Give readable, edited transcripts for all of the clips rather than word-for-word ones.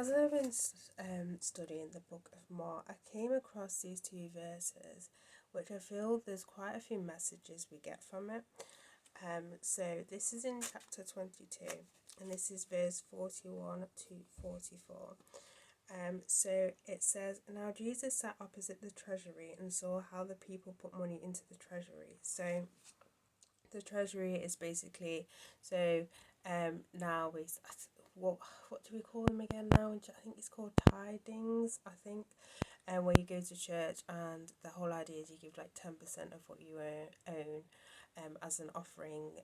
as I've been studying the book of Mark, I came across these two verses, which I feel there's quite a few messages we get from it. So this is in chapter 22, and this is verse 41 to 44. So it says, "Now Jesus sat opposite the treasury and saw how the people put money into the treasury." So the treasury is basically, so now we, what do we call them again now? I think it's called tidings, I think. Where you go to church and the whole idea is you give like 10% of what you own as an offering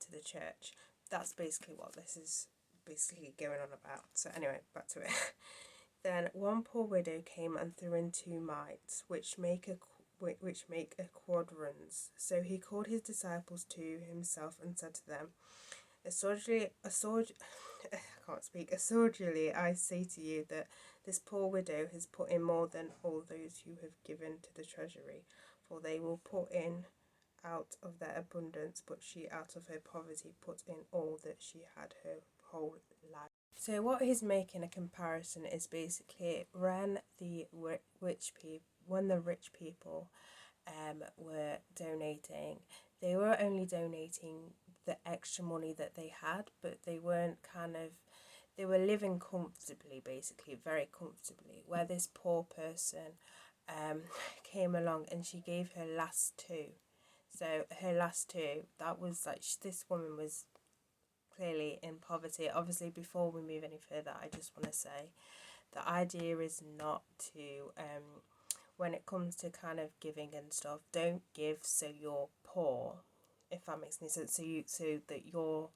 to the church. That's basically what this is basically going on about. So anyway, back to it. Then one poor widow came and threw in 2 mites, which make a quadrans. So he called his disciples to himself and said to them, I can't speak. Assuredly, I say to you that this poor widow has put in more than all those who have given to the treasury, for they will put in out of their abundance, but she out of her poverty put in all that she had her whole life. So what he's making a comparison is basically when the rich people were donating, they were only donating the extra money that they had, but they weren't they were living comfortably, basically, very comfortably, where this poor person came along and she gave her last two. So her last two, that was like, this woman was clearly in poverty. Obviously, before we move any further, I just want to say the idea is not to when it comes to kind of giving and stuff, don't give so you're poor, if that makes any sense, so that you're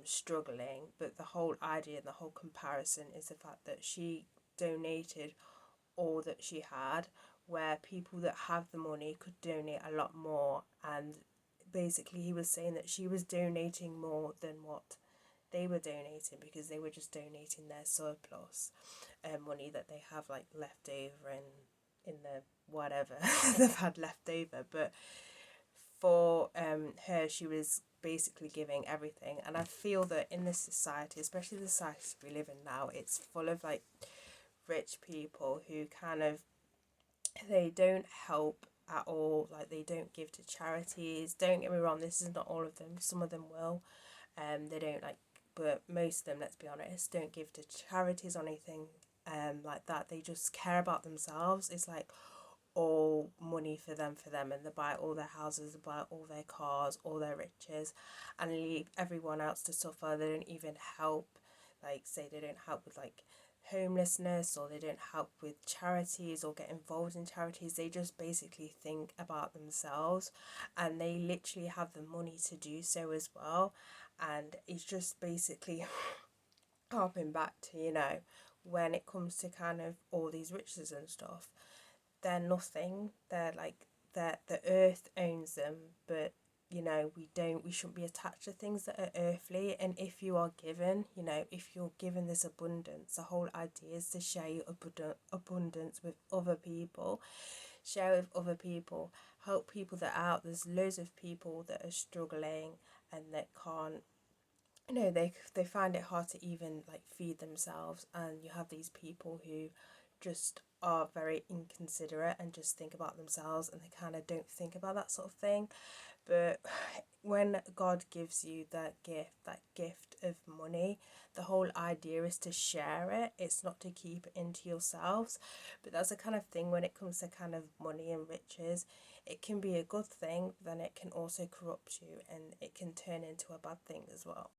struggling. But the whole idea and the whole comparison is the fact that she donated all that she had, where people that have the money could donate a lot more. And basically he was saying that she was donating more than what they were donating, because they were just donating their surplus money that they have like left over in the whatever they've had left over. But for her, she was basically giving everything. And I feel that in this society, especially the society we live in now, it's full of like rich people who kind of, they don't help at all. Like, they don't give to charities. Don't get me wrong, this is not all of them, some of them will. They don't like, but most of them, let's be honest, don't give to charities or anything like that. They just care about themselves. It's like all money for them, and they buy all their houses, they buy all their cars, all their riches, and leave everyone else to suffer. They don't even help, like, say they don't help with like homelessness, or they don't help with charities or get involved in charities. They just basically think about themselves, and they literally have the money to do so as well. And it's just basically harping back to, when it comes to kind of all these riches and stuff, they're nothing. They're like, the earth owns them, but we shouldn't be attached to things that are earthly. And if you are given, if you're given this abundance, the whole idea is to share your abundance with other people. Share with other people, help people that are out. There's loads of people that are struggling and that can't, they find it hard to even like feed themselves. And you have these people who just are very inconsiderate and just think about themselves, and they kind of don't think about that sort of thing. But when God gives you that gift of money, the whole idea is to share it. It's not to keep it into yourselves. But that's the kind of thing when it comes to kind of money and riches. It can be a good thing, but then it can also corrupt you, and it can turn into a bad thing as well.